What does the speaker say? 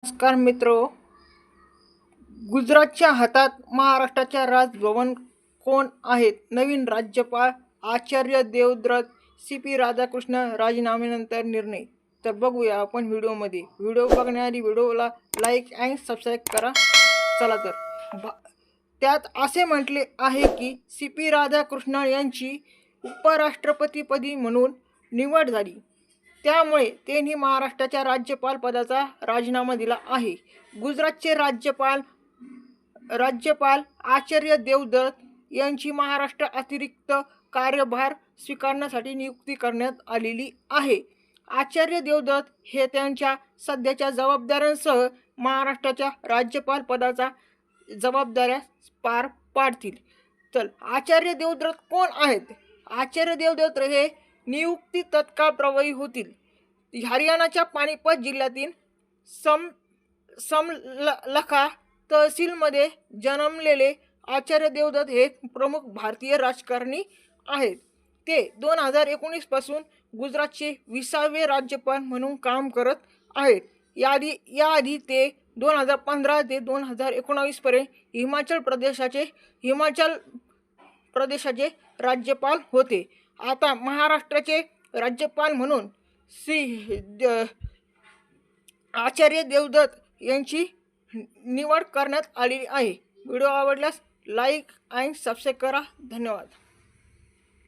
नमस्कार मित्रो. गुजरातच्या हातात महाराष्ट्राच्या राजभवन कोण आहेत? नवीन राज्यपाल आचार्य देवव्रत. CP राधाकृष्ण राजीनाम्यानंतर निर्णय. तर बघूया आपण व्हिडिओमध्ये. व्हिडिओ बघण्याआधी व्हिडिओला लाईक आणि सबस्क्राईब करा. चला तर त्यात असे म्हटले आहे की CP राधाकृष्ण यांची उपराष्ट्रपतीपदी म्हणून निवड झाली, त्यामुळे त्यांनी महाराष्ट्राच्या राज्यपाल पदाचा राजीनामा दिला आहे. गुजरातचे राज्यपाल आचार्य देवव्रत यांची महाराष्ट्र अतिरिक्त कार्यभार स्वीकारण्यासाठी नियुक्ती करण्यात आलेली आहे. आचार्य देवव्रत हे त्यांच्या सध्याच्या जबाबदाऱ्यांसह महाराष्ट्राच्या राज्यपाल पदाचा जबाबदाऱ्या पार पाडतील. तर आचार्य देवव्रत कोण आहेत? आचार्य देवव्रत हे नियुक्ती तत्काळ प्रभावी होतील. हरियाणाच्या पानिपत जिल्ह्यातील समलखा तहसीलमध्ये जन्मलेले आचार्य देवव्रत हे प्रमुख भारतीय राजकारणी आहेत. ते 2019 पासून गुजरातचे 20वे राज्यपाल म्हणून काम करत आहेत. याआधी ते 2015 ते 2019 पर्यंत हिमाचल प्रदेशाचे राज्यपाल होते. आता महाराष्ट्राचे राज्यपाल म्हणून आचार्य देवव्रत यांची निवड करण्यात आलेली आहे. व्हिडिओ आवडल्यास लाईक आणि सबस्क्राईब करा. धन्यवाद.